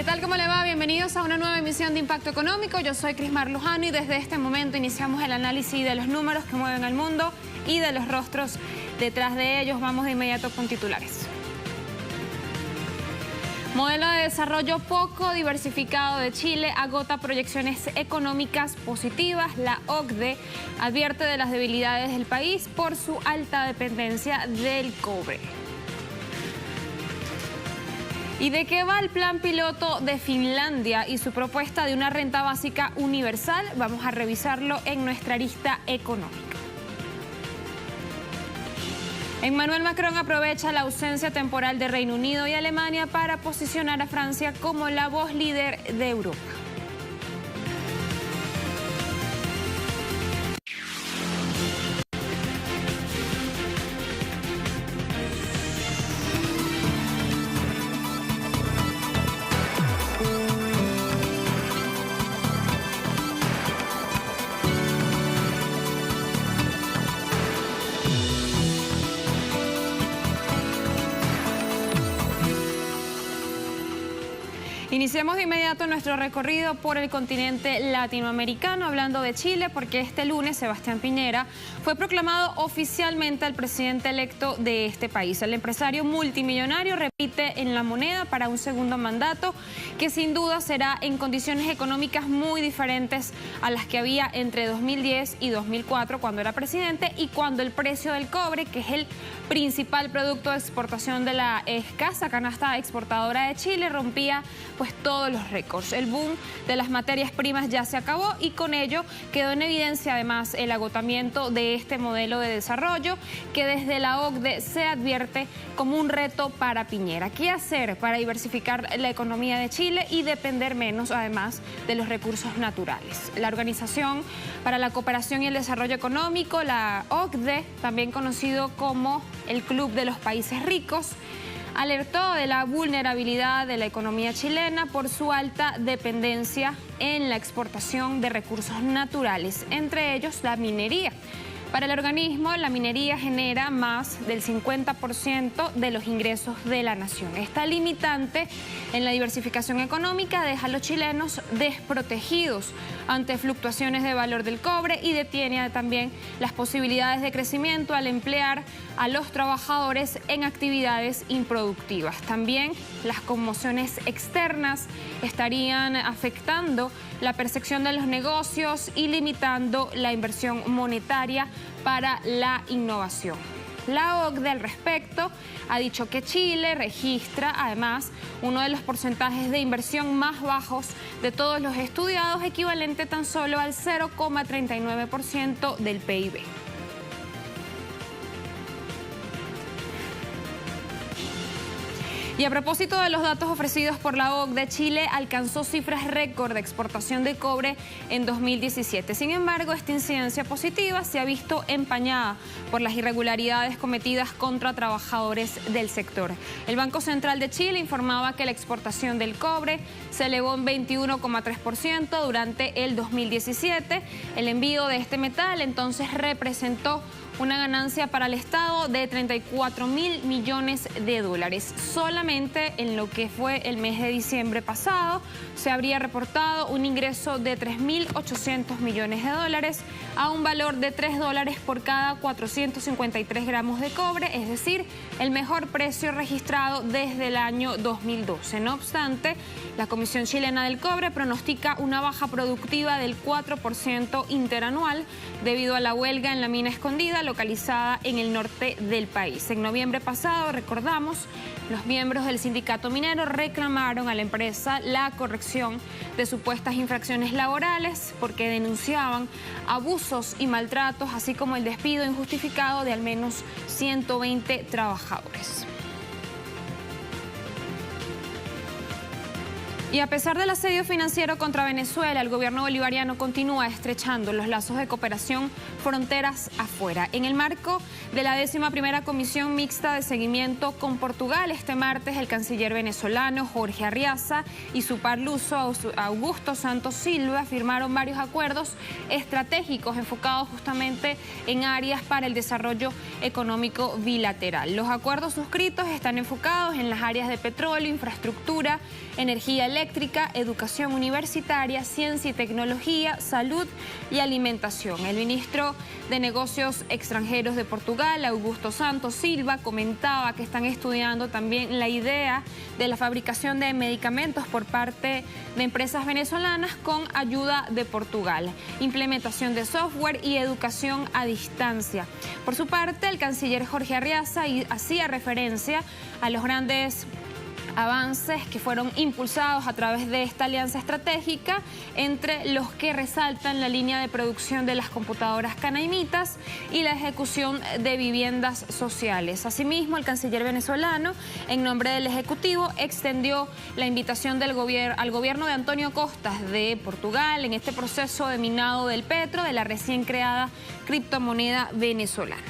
tal? ¿Cómo le va? Bienvenidos a una nueva emisión de Impacto Económico. Yo soy Crismar Lujano y desde este momento iniciamos el análisis de los números que mueven al mundo y de los rostros detrás de ellos. Vamos de inmediato con titulares. Modelo de desarrollo poco diversificado de Chile agota proyecciones económicas positivas. La OCDE advierte de las debilidades del país por su alta dependencia del cobre. ¿Y de qué va el plan piloto de Finlandia y su propuesta de una renta básica universal? Vamos a revisarlo en nuestra arista económica. Emmanuel Macron aprovecha la ausencia temporal de Reino Unido y Alemania para posicionar a Francia como la voz líder de Europa. Iniciamos de inmediato nuestro recorrido por el continente latinoamericano, hablando de Chile, porque este lunes Sebastián Piñera fue proclamado oficialmente el presidente electo de este país. El empresario multimillonario repite en La Moneda para un segundo mandato, que sin duda será en condiciones económicas muy diferentes a las que había entre 2010 y 2004, cuando era presidente, y cuando el precio del cobre, que es el principal producto de exportación de la escasa canasta exportadora de Chile, rompía todos los récords. El boom de las materias primas ya se acabó y con ello quedó en evidencia además el agotamiento de este modelo de desarrollo que desde la OCDE se advierte como un reto para Piñera. ¿Qué hacer para diversificar la economía de Chile y depender menos además de los recursos naturales? La Organización para la Cooperación y el Desarrollo Económico, la OCDE, también conocido como el Club de los Países Ricos, alertó de la vulnerabilidad de la economía chilena por su alta dependencia en la exportación de recursos naturales, entre ellos la minería. Para el organismo, la minería genera más del 50% de los ingresos de la nación. Esta limitante en la diversificación económica deja a los chilenos desprotegidos ante fluctuaciones de valor del cobre y detiene también las posibilidades de crecimiento al emplear a los trabajadores en actividades improductivas. También las conmociones externas estarían afectando la percepción de los negocios y limitando la inversión monetaria para la innovación. La OCDE al respecto ha dicho que Chile registra además uno de los porcentajes de inversión más bajos de todos los estudiados, equivalente tan solo al 0,39% del PIB. Y a propósito de los datos ofrecidos por la OCDE, Chile alcanzó cifras récord de exportación de cobre en 2017. Sin embargo, esta incidencia positiva se ha visto empañada por las irregularidades cometidas contra trabajadores del sector. El Banco Central de Chile informaba que la exportación del cobre se elevó en 21,3% durante el 2017. El envío de este metal entonces representó una ganancia para el Estado de 34.000 millones de dólares. Solamente en lo que fue el mes de diciembre pasado se habría reportado un ingreso de 3.800 millones de dólares a un valor de $3 por cada 453 gramos de cobre, es decir, el mejor precio registrado desde el año 2012. No obstante, la Comisión Chilena del Cobre pronostica una baja productiva del 4% interanual debido a la huelga en la mina Escondida, localizada en el norte del país. En noviembre pasado, recordamos, los miembros del sindicato minero reclamaron a la empresa la corrección de supuestas infracciones laborales porque denunciaban abusos y maltratos, así como el despido injustificado de al menos 120 trabajadores. Y a pesar del asedio financiero contra Venezuela, el gobierno bolivariano continúa estrechando los lazos de cooperación fronteras afuera. En el marco de la 11ª Comisión Mixta de Seguimiento con Portugal, este martes el canciller venezolano Jorge Arriaza y su par luso Augusto Santos Silva firmaron varios acuerdos estratégicos enfocados justamente en áreas para el desarrollo económico bilateral. Los acuerdos suscritos están enfocados en las áreas de petróleo, infraestructura, energía eléctrica, eléctrica, educación universitaria, ciencia y tecnología, salud y alimentación. El ministro de Negocios Extranjeros de Portugal, Augusto Santos Silva, comentaba que están estudiando también la idea de la fabricación de medicamentos por parte de empresas venezolanas con ayuda de Portugal, implementación de software y educación a distancia. Por su parte, el canciller Jorge Arreaza hacía referencia a los grandes avances que fueron impulsados a través de esta alianza estratégica, entre los que resaltan la línea de producción de las computadoras canaimitas y la ejecución de viviendas sociales. Asimismo, el canciller venezolano, en nombre del Ejecutivo, extendió la invitación al gobierno de Antonio Costas de Portugal en este proceso de minado del petro de la recién creada criptomoneda venezolana.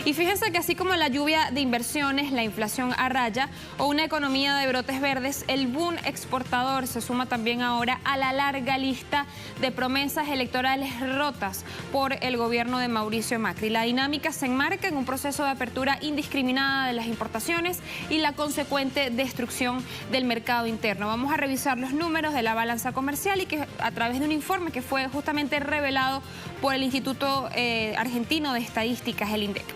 Y fíjense que así como la lluvia de inversiones, la inflación a raya o una economía de brotes verdes, el boom exportador se suma también ahora a la larga lista de promesas electorales rotas por el gobierno de Mauricio Macri. La dinámica se enmarca en un proceso de apertura indiscriminada de las importaciones y la consecuente destrucción del mercado interno. Vamos a revisar los números de la balanza comercial y que a través de un informe que fue justamente revelado por el Instituto Argentino de Estadísticas, el INDEC.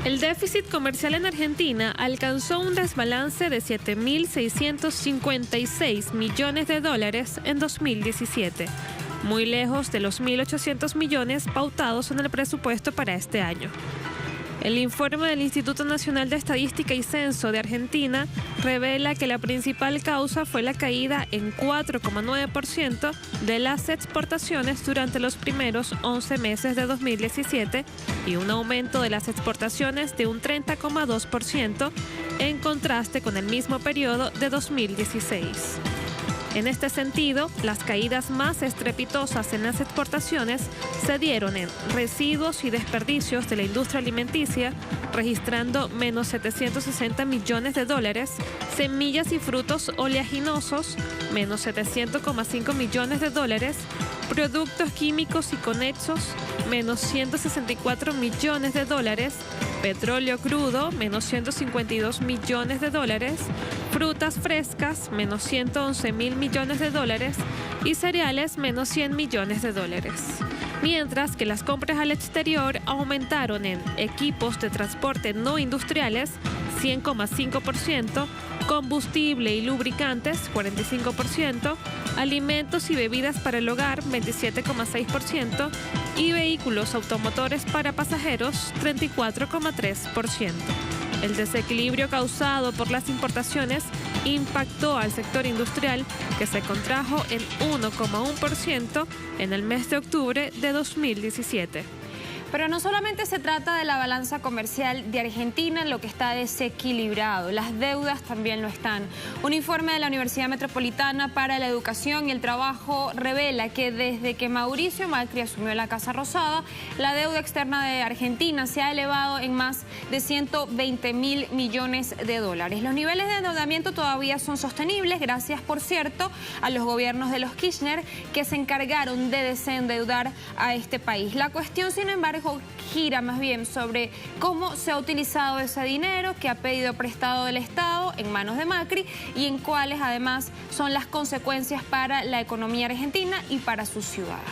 El déficit comercial en Argentina alcanzó un desbalance de 7.656 millones de dólares en 2017, muy lejos de los 1.800 millones pautados en el presupuesto para este año. El informe del Instituto Nacional de Estadística y Censo de Argentina revela que la principal causa fue la caída en 4,9% de las exportaciones durante los primeros 11 meses de 2017 y un aumento de las exportaciones de un 30,2% en contraste con el mismo periodo de 2016. En este sentido, las caídas más estrepitosas en las exportaciones se dieron en residuos y desperdicios de la industria alimenticia, registrando menos 760 millones de dólares, semillas y frutos oleaginosos, menos 700,5 millones de dólares, productos químicos y conexos, menos 164 millones de dólares, petróleo crudo, menos 152 millones de dólares, frutas frescas, menos 111.000 millones de dólares y cereales, menos 100 millones de dólares. Mientras que las compras al exterior aumentaron en equipos de transporte no industriales, 100,5%, combustible y lubricantes, 45%, alimentos y bebidas para el hogar, 27,6%, y vehículos automotores para pasajeros, 34,3%. El desequilibrio causado por las importaciones impactó al sector industrial, que se contrajo en 1,1% en el mes de octubre de 2017. Pero no solamente se trata de la balanza comercial de Argentina lo que está desequilibrado, las deudas también lo están. Un informe de la Universidad Metropolitana para la Educación y el Trabajo revela que desde que Mauricio Macri asumió la Casa Rosada, la deuda externa de Argentina se ha elevado en más de 120.000 millones de dólares. Los niveles de endeudamiento todavía son sostenibles, gracias, por cierto, a los gobiernos de los Kirchner, que se encargaron de desendeudar a este país. La cuestión, sin embargo, gira más bien sobre cómo se ha utilizado ese dinero que ha pedido prestado del Estado en manos de Macri y en cuáles además son las consecuencias para la economía argentina y para sus ciudadanos.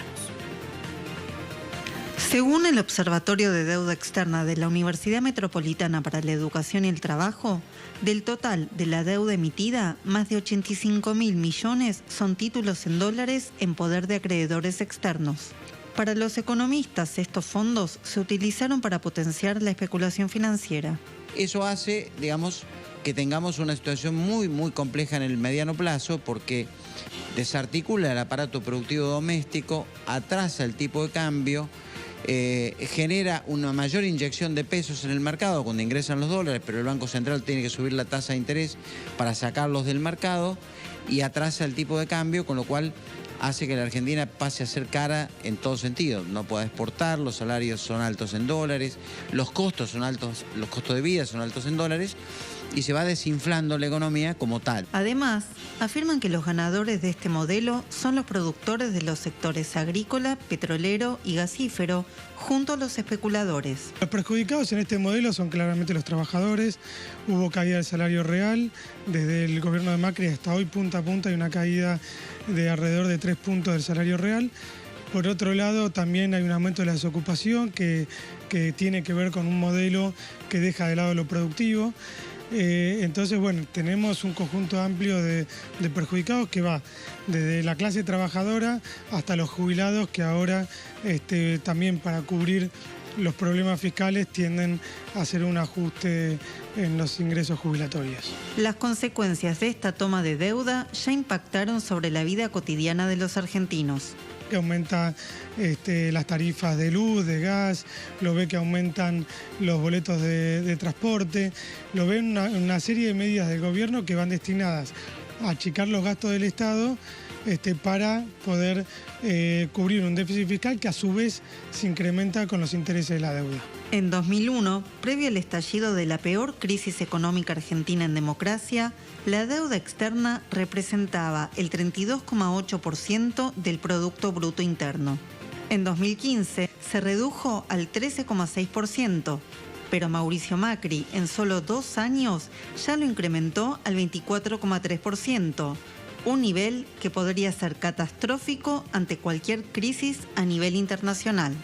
Según el Observatorio de Deuda Externa de la Universidad Metropolitana para la Educación y el Trabajo, del total de la deuda emitida, más de 85.000 millones son títulos en dólares en poder de acreedores externos. Para los economistas, estos fondos se utilizaron para potenciar la especulación financiera. Eso hace, digamos, que tengamos una situación muy compleja en el mediano plazo, porque desarticula el aparato productivo doméstico, atrasa el tipo de cambio, genera una mayor inyección de pesos en el mercado cuando ingresan los dólares, pero el Banco Central tiene que subir la tasa de interés para sacarlos del mercado y atrasa el tipo de cambio, con lo cual hace que la Argentina pase a ser cara en todo sentido. No pueda exportar, los salarios son altos en dólares, los costos son altos, los costos de vida son altos en dólares, y se va desinflando la economía como tal. Además, afirman que los ganadores de este modelo son los productores de los sectores agrícola, petrolero y gasífero, junto a los especuladores. Los perjudicados en este modelo son claramente los trabajadores. Hubo caída del salario real, desde el gobierno de Macri hasta hoy punta a punta hay una caída de alrededor de 3 puntos del salario real. Por otro lado, también hay un aumento de la desocupación que tiene que ver con un modelo que deja de lado lo productivo. Entonces, bueno, tenemos un conjunto amplio de perjudicados que va desde la clase trabajadora hasta los jubilados que ahora también para cubrir los problemas fiscales tienden a hacer un ajuste en los ingresos jubilatorios. Las consecuencias de esta toma de deuda ya impactaron sobre la vida cotidiana de los argentinos. Que aumenta las tarifas de luz, de gas, lo ve que aumentan los boletos de transporte, lo ve una serie de medidas del gobierno que van destinadas a achicar los gastos del Estado para poder cubrir un déficit fiscal que a su vez se incrementa con los intereses de la deuda. En 2001, previo al estallido de la peor crisis económica argentina en democracia, la deuda externa representaba el 32,8% del Producto Bruto Interno. En 2015 se redujo al 13,6%, pero Mauricio Macri en solo 2 años ya lo incrementó al 24,3%, un nivel que podría ser catastrófico ante cualquier crisis a nivel internacional.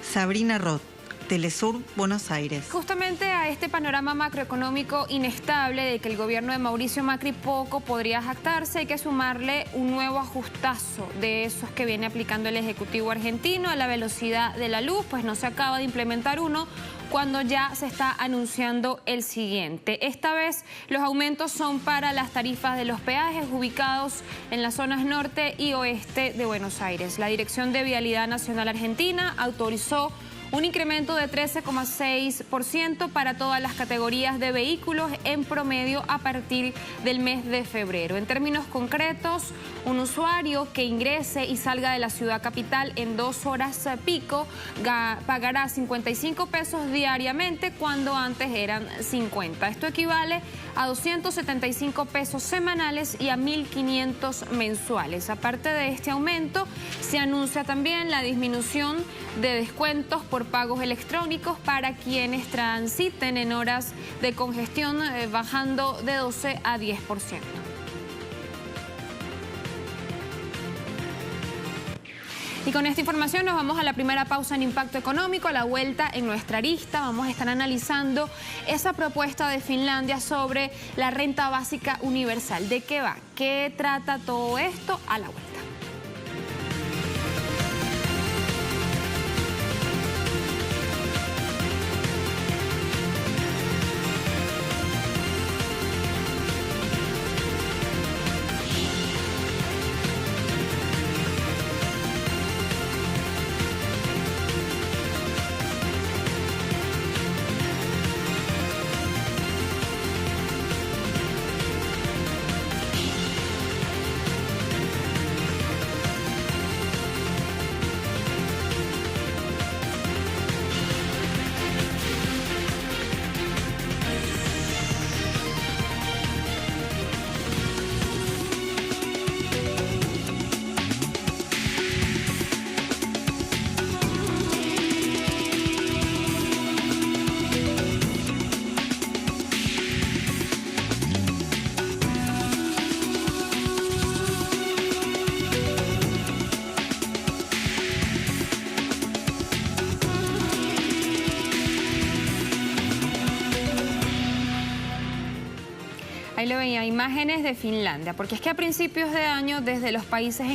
Sabrina Roth, Telesur, Buenos Aires. Justamente a este panorama macroeconómico inestable de que el gobierno de Mauricio Macri poco podría jactarse, hay que sumarle un nuevo ajustazo de esos que viene aplicando el Ejecutivo argentino a la velocidad de la luz, pues no se acaba de implementar uno cuando ya se está anunciando el siguiente. Esta vez los aumentos son para las tarifas de los peajes ubicados en las zonas norte y oeste de Buenos Aires. La Dirección de Vialidad Nacional Argentina autorizó un incremento de 13,6% para todas las categorías de vehículos en promedio a partir del mes de febrero. En términos concretos, un usuario que ingrese y salga de la ciudad capital en 2 horas pico pagará 55 pesos diariamente cuando antes eran 50. Esto equivale a 275 pesos semanales y a 1.500 mensuales. Aparte de este aumento, se anuncia también la disminución de descuentos por pagos electrónicos para quienes transiten en horas de congestión, bajando de 12 a 10%. Y con esta información nos vamos a la primera pausa en Impacto Económico. A la vuelta, en nuestra arista vamos a estar analizando esa propuesta de Finlandia sobre la renta básica universal. ¿De qué va? ¿Qué trata todo esto? A la vuelta. Ahí lo veía, imágenes de Finlandia, porque es que a principios de año desde los países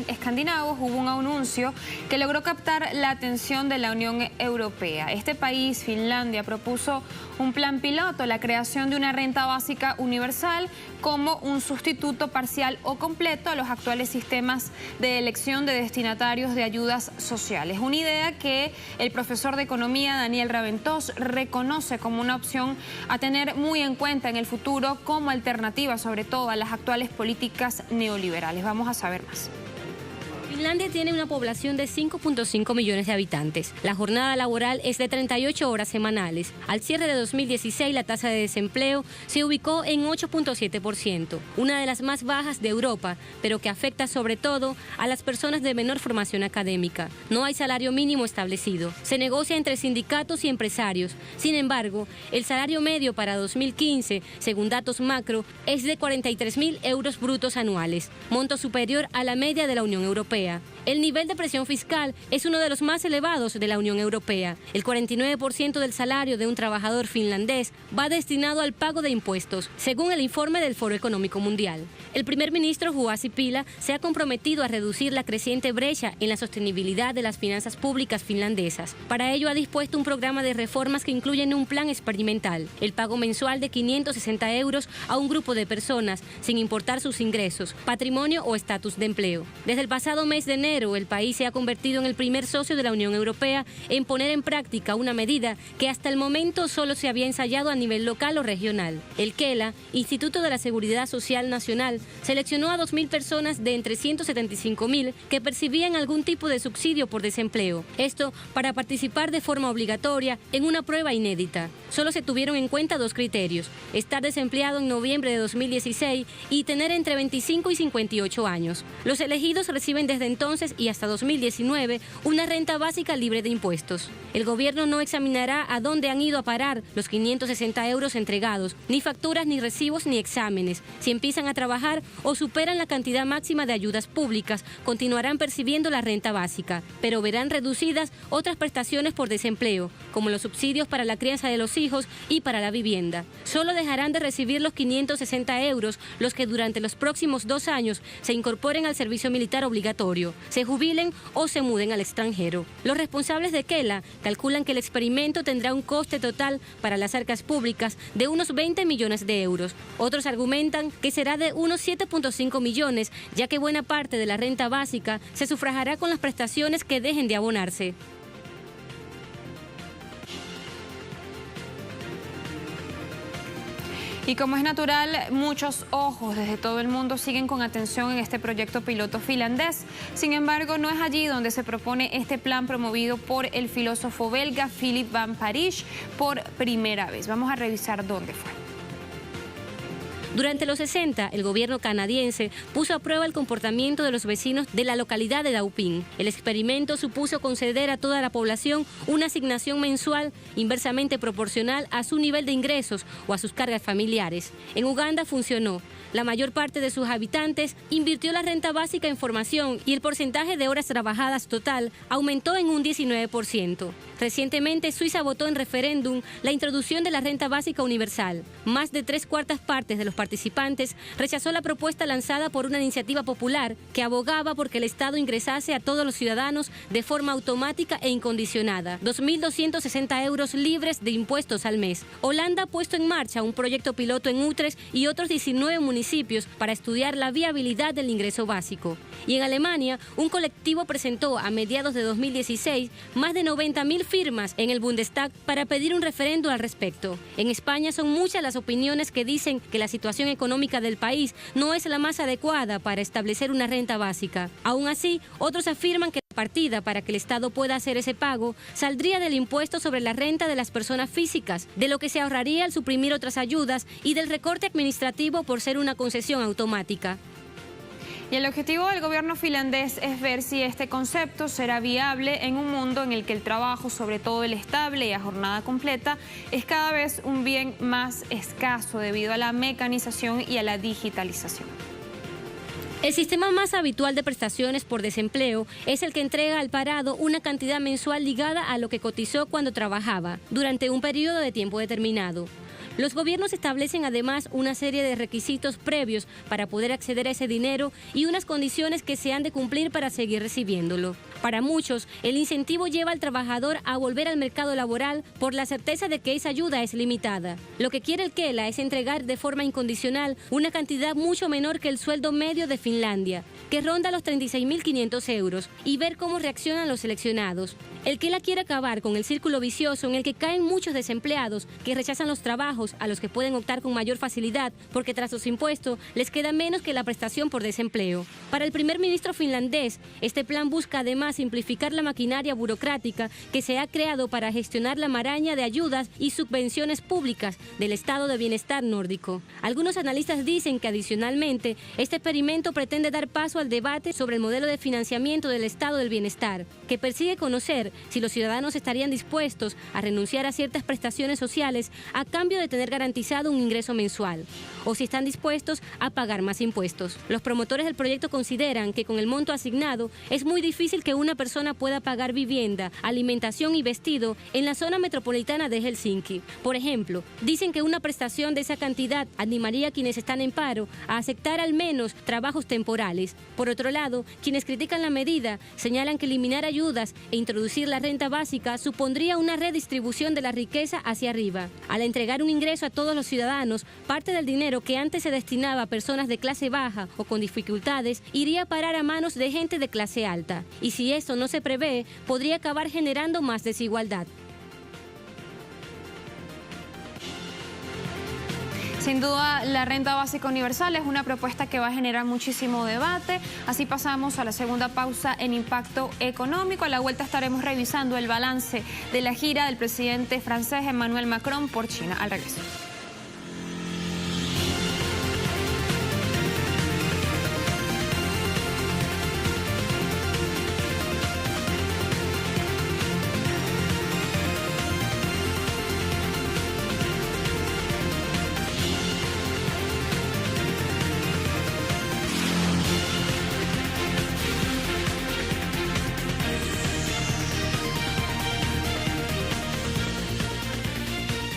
escandinavos hubo un anuncio que logró captar la atención de la Unión Europea. Este país, Finlandia, propuso un plan piloto, la creación de una renta básica universal como un sustituto parcial o completo a los actuales sistemas de elección de destinatarios de ayudas sociales. Una idea que el profesor de economía Daniel Raventós reconoce como una opción a tener muy en cuenta en el futuro como alternativa sobre todo a las actuales políticas neoliberales. Vamos a saber más. Finlandia tiene una población de 5.5 millones de habitantes. La jornada laboral es de 38 horas semanales. Al cierre de 2016, la tasa de desempleo se ubicó en 8.7%, una de las más bajas de Europa, pero que afecta sobre todo a las personas de menor formación académica. No hay salario mínimo establecido. Se negocia entre sindicatos y empresarios. Sin embargo, el salario medio para 2015, según datos macro, es de 43.000 euros brutos anuales, monto superior a la media de la Unión Europea. El nivel de presión fiscal es uno de los más elevados de la Unión Europea. El 49% del salario de un trabajador finlandés va destinado al pago de impuestos, según el informe del Foro Económico Mundial. El primer ministro Juha Sipilä se ha comprometido a reducir la creciente brecha en la sostenibilidad de las finanzas públicas finlandesas. Para ello ha dispuesto un programa de reformas que incluyen un plan experimental, el pago mensual de 560 euros a un grupo de personas, sin importar sus ingresos, patrimonio o estatus de empleo. Desde el pasado mes de enero, el país se ha convertido en el primer socio de la Unión Europea en poner en práctica una medida que hasta el momento solo se había ensayado a nivel local o regional. El KELA, Instituto de la Seguridad Social Nacional, seleccionó a 2.000 personas de entre 175.000 que percibían algún tipo de subsidio por desempleo. Esto para participar de forma obligatoria en una prueba inédita. Solo se tuvieron en cuenta dos criterios: estar desempleado en noviembre de 2016 y tener entre 25 y 58 años. Los elegidos reciben desde entonces y hasta 2019 una renta básica libre de impuestos. El gobierno no examinará a dónde han ido a parar los 560 euros entregados, ni facturas, ni recibos, ni exámenes. Si empiezan a trabajar o superan la cantidad máxima de ayudas públicas, continuarán percibiendo la renta básica, pero verán reducidas otras prestaciones por desempleo, como los subsidios para la crianza de los hijos y para la vivienda. Solo dejarán de recibir los 560 euros los que durante los próximos 2 años se incorporen al servicio militar obligatorio, se jubilen o se muden al extranjero. Los responsables de KELA calculan que el experimento tendrá un coste total para las arcas públicas de unos 20 millones de euros. Otros argumentan que será de unos 7.5 millones, ya que buena parte de la renta básica se sufragará con las prestaciones que dejen de abonarse. Y como es natural, muchos ojos desde todo el mundo siguen con atención en este proyecto piloto finlandés. Sin embargo, no es allí donde se propone este plan promovido por el filósofo belga Philip van Parijs por primera vez. Vamos a revisar dónde fue. Durante los 60, el gobierno canadiense puso a prueba el comportamiento de los vecinos de la localidad de Dauphin. El experimento supuso conceder a toda la población una asignación mensual inversamente proporcional a su nivel de ingresos o a sus cargas familiares. En Uganda funcionó. La mayor parte de sus habitantes invirtió la renta básica en formación y el porcentaje de horas trabajadas total aumentó en un 19%. Recientemente, Suiza votó en referéndum la introducción de la renta básica universal. Más de 3/4 partes de los participantes rechazó la propuesta lanzada por una iniciativa popular que abogaba porque el Estado ingresase a todos los ciudadanos de forma automática e incondicionada 2.260 euros libres de impuestos al mes. Holanda ha puesto en marcha un proyecto piloto en Utrecht y otros 19 municipios para estudiar la viabilidad del ingreso básico. Y en Alemania, un colectivo presentó a mediados de 2016 más de 90.000 firmas en el Bundestag para pedir un referendo al respecto. En España son muchas las opiniones que dicen que la situación económica del país no es la más adecuada para establecer una renta básica. Aún así, otros afirman que la partida para que el Estado pueda hacer ese pago saldría del impuesto sobre la renta de las personas físicas, de lo que se ahorraría al suprimir otras ayudas y del recorte administrativo por ser una concesión automática. Y el objetivo del gobierno finlandés es ver si este concepto será viable en un mundo en el que el trabajo, sobre todo el estable y a jornada completa, es cada vez un bien más escaso debido a la mecanización y a la digitalización. El sistema más habitual de prestaciones por desempleo es el que entrega al parado una cantidad mensual ligada a lo que cotizó cuando trabajaba, durante un periodo de tiempo determinado. Los gobiernos establecen además una serie de requisitos previos para poder acceder a ese dinero y unas condiciones que se han de cumplir para seguir recibiéndolo. Para muchos, el incentivo lleva al trabajador a volver al mercado laboral por la certeza de que esa ayuda es limitada. Lo que quiere el KELA es entregar de forma incondicional una cantidad mucho menor que el sueldo medio de Finlandia, que ronda los 36.500 euros, y ver cómo reaccionan los seleccionados. El KELA quiere acabar con el círculo vicioso en el que caen muchos desempleados que rechazan los trabajos empleos a los que pueden optar con mayor facilidad porque tras los impuestos les queda menos que la prestación por desempleo. Para el primer ministro finlandés, este plan busca además simplificar la maquinaria burocrática que se ha creado para gestionar la maraña de ayudas y subvenciones públicas del estado de bienestar nórdico. Algunos analistas dicen que adicionalmente este experimento pretende dar paso al debate sobre el modelo de financiamiento del estado del bienestar, que persigue conocer si los ciudadanos estarían dispuestos a renunciar a ciertas prestaciones sociales a cambio de tener garantizado un ingreso mensual, o si están dispuestos a pagar más impuestos. Los promotores del proyecto consideran que con el monto asignado es muy difícil que una persona pueda pagar vivienda, alimentación y vestido en la zona metropolitana de Helsinki. Por ejemplo, dicen que una prestación de esa cantidad animaría a quienes están en paro a aceptar al menos trabajos temporales. Por otro lado, quienes critican la medida señalan que eliminar ayudas e introducir la renta básica supondría una redistribución de la riqueza hacia arriba. Al entregar un ingreso a todos los ciudadanos, parte del dinero que antes se destinaba a personas de clase baja o con dificultades iría a parar a manos de gente de clase alta. Y si esto no se prevé, podría acabar generando más desigualdad. Sin duda, la renta básica universal es una propuesta que va a generar muchísimo debate. Así pasamos a la segunda pausa en impacto económico. A la vuelta estaremos revisando el balance de la gira del presidente francés Emmanuel Macron por China. Al regreso.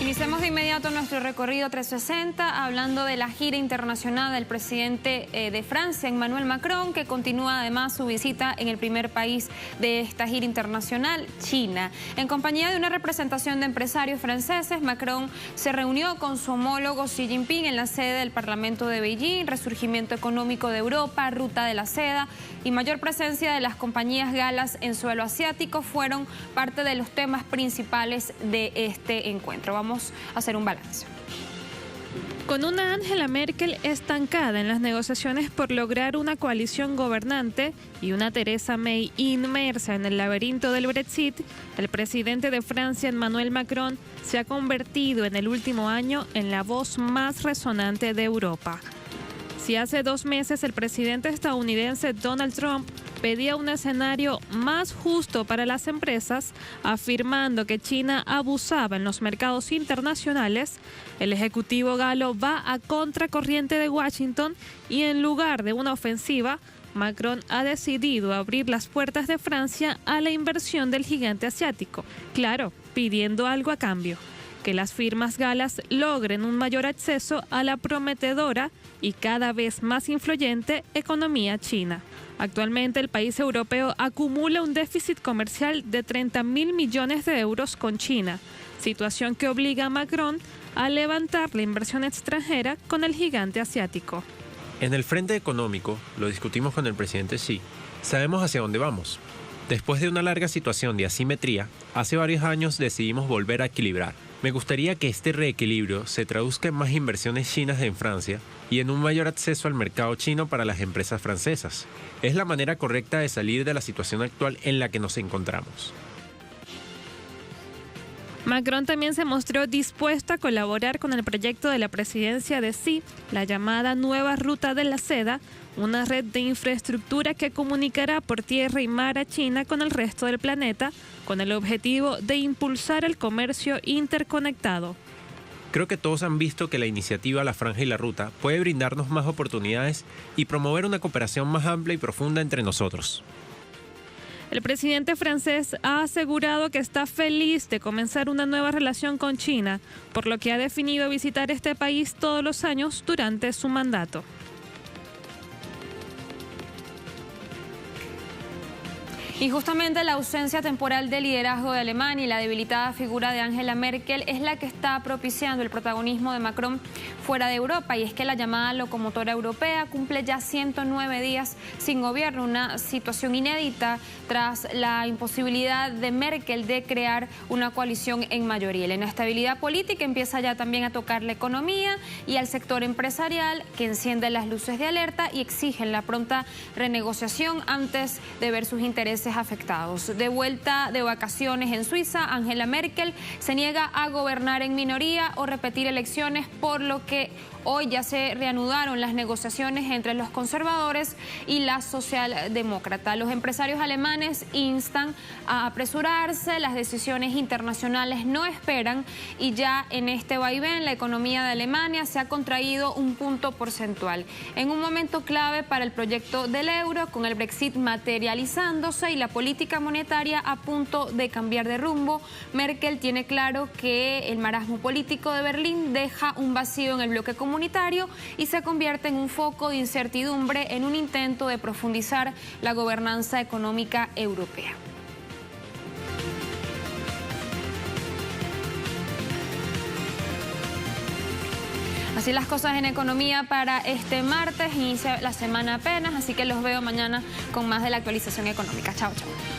Iniciamos de inmediato nuestro recorrido 360 hablando de la gira internacional del presidente de Francia, Emmanuel Macron, que continúa además su visita en el primer país de esta gira internacional, China. En compañía de una representación de empresarios franceses, Macron se reunió con su homólogo Xi Jinping en la sede del Parlamento de Beijing. Resurgimiento económico de Europa, ruta de la seda y mayor presencia de las compañías galas en suelo asiático fueron parte de los temas principales de este encuentro. Vamos a hacer un balance. Con una Angela Merkel estancada en las negociaciones por lograr una coalición gobernante y una Theresa May inmersa en el laberinto del Brexit, el presidente de Francia, Emmanuel Macron, se ha convertido en el último año en la voz más resonante de Europa. Si hace 2 meses el presidente estadounidense Donald Trump pedía un escenario más justo para las empresas, afirmando que China abusaba en los mercados internacionales, el ejecutivo galo va a contracorriente de Washington y en lugar de una ofensiva, Macron ha decidido abrir las puertas de Francia a la inversión del gigante asiático. Claro, pidiendo algo a cambio: que las firmas galas logren un mayor acceso a la prometedora y cada vez más influyente economía china. Actualmente el país europeo acumula un déficit comercial de 30.000 millones de euros con China, situación que obliga a Macron a levantar la inversión extranjera con el gigante asiático. En el frente económico, lo discutimos con el presidente Xi, sabemos hacia dónde vamos. Después de una larga situación de asimetría, hace varios años decidimos volver a equilibrar. Me gustaría que este reequilibrio se traduzca en más inversiones chinas en Francia y en un mayor acceso al mercado chino para las empresas francesas. Es la manera correcta de salir de la situación actual en la que nos encontramos. Macron también se mostró dispuesto a colaborar con el proyecto de la presidencia de Xi, la llamada Nueva Ruta de la Seda, una red de infraestructura que comunicará por tierra y mar a China con el resto del planeta, con el objetivo de impulsar el comercio interconectado. Creo que todos han visto que la iniciativa La Franja y la Ruta puede brindarnos más oportunidades y promover una cooperación más amplia y profunda entre nosotros. El presidente francés ha asegurado que está feliz de comenzar una nueva relación con China, por lo que ha definido visitar este país todos los años durante su mandato. Y justamente la ausencia temporal de liderazgo de Alemania y la debilitada figura de Angela Merkel es la que está propiciando el protagonismo de Macron fuera de Europa. Y es que la llamada locomotora europea cumple ya 109 días sin gobierno, una situación inédita tras la imposibilidad de Merkel de crear una coalición en mayoría. La inestabilidad política empieza ya también a tocar la economía y al sector empresarial, que enciende las luces de alerta y exigen la pronta renegociación antes de ver sus intereses afectados. De vuelta de vacaciones en Suiza, Angela Merkel se niega a gobernar en minoría o repetir elecciones, por lo que hoy ya se reanudaron las negociaciones entre los conservadores y la socialdemócrata. Los empresarios alemanes instan a apresurarse, las decisiones internacionales no esperan y ya en este vaivén la economía de Alemania se ha contraído un punto porcentual. En un momento clave para el proyecto del euro, con el Brexit materializándose y la política monetaria a punto de cambiar de rumbo, Merkel tiene claro que el marasmo político de Berlín deja un vacío en el bloque comunitario y se convierte en un foco de incertidumbre en un intento de profundizar la gobernanza económica europea. Así las cosas en economía para este martes, inicia la semana apenas, así que los veo mañana con más de la actualización económica. Chao, chao.